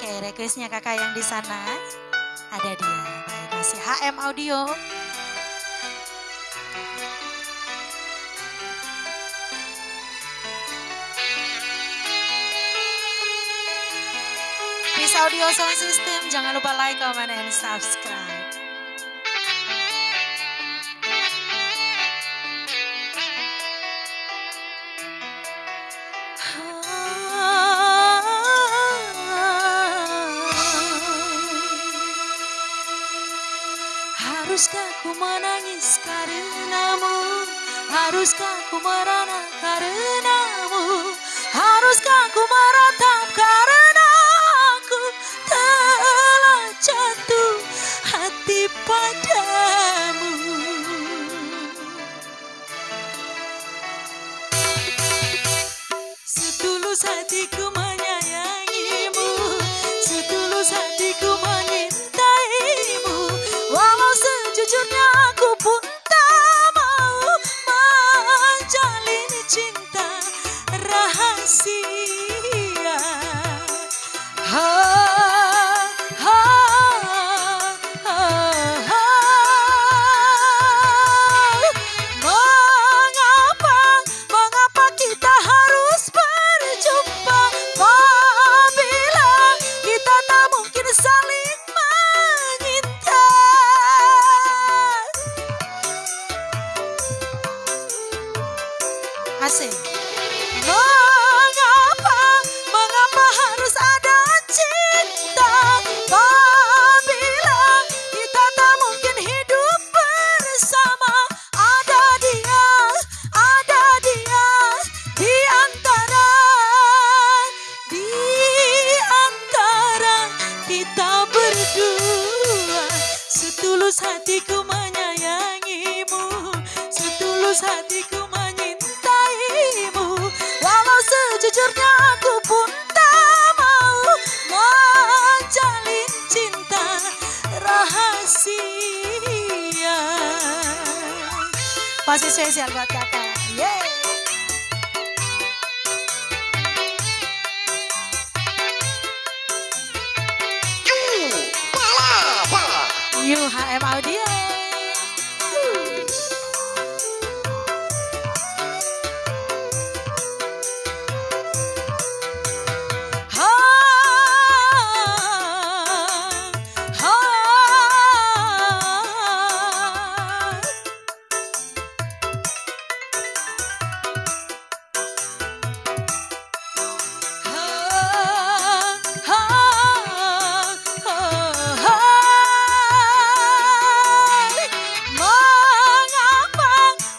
Oke, requestnya kakak yang di sana. Ada dia. Baik, masih HM Audio. Peace Audio Sound System. Jangan lupa like, comment, and subscribe. Haruskah ku menangis karenamu? Haruskah ku merana karenamu? Haruskah ku meratap karena aku telah jatuh hati padamu? Setulus hatiku menyayangimu, setulus hatiku menyintaimu. Walau sejujurnya aku pun tak mau menjalin cinta rahasia. Mengapa kita harus berjumpa apabila kita tak mungkin saling menyinta? Asik. Mengapa harus ada cinta apabila kita tak mungkin hidup bersama? Ada dia di antara kita berdua. Setulus hatiku menyayangimu, setulus hatiku menyintaimu. Walau sejujurnya aku pun tak mau menjalin cinta rahasia. Masih spesial buat kakak. Yeay. HM Audio.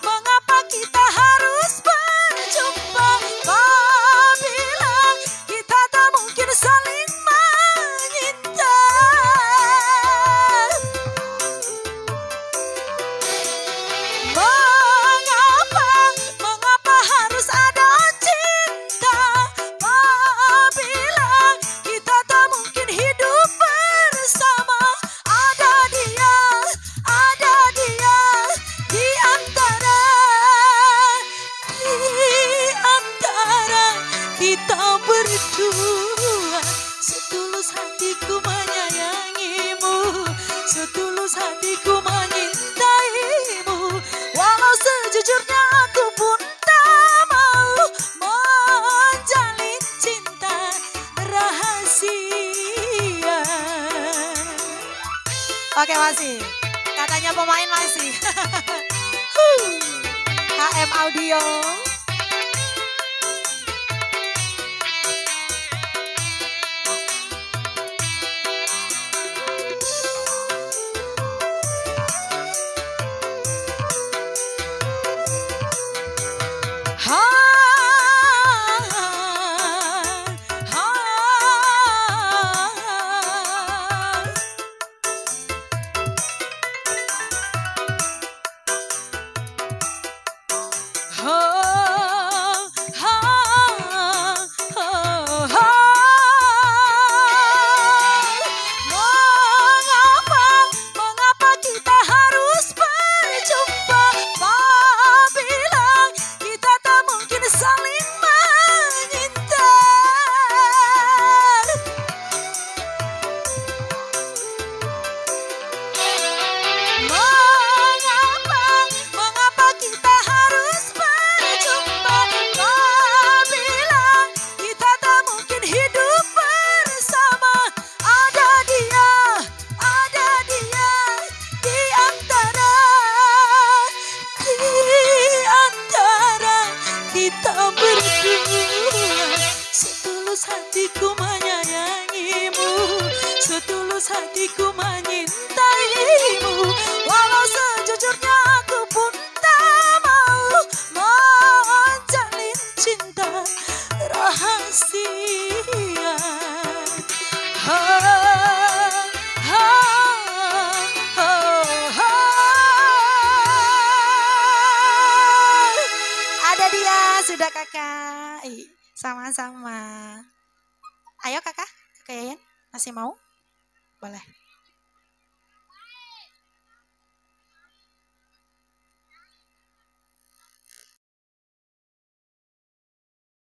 Mengapa kita harus berjumpa apabila kita tak mungkin saling menyinta? Mengapa harus ada cinta apabila kita tak mungkin hidup bersama? Ada dia di antara kita berdua. Setulus hatiku menyayangimu, setulus hatiku menyintaimu. Walau sejujurnya aku pun tak mau menjalin cinta rahasia. Oke, masih. Katanya pemain masih. HM Audio. Oh Setulus hatiku menyayangimu, setulus hatiku menyintaimu. Walau sejujurnya aku pun tak mau menjalin cinta rahasia. Ha, ha, ha, ha. Ada dia sudah kakak. Sama-sama. Ayo kakak, Yayan masih mau? Boleh.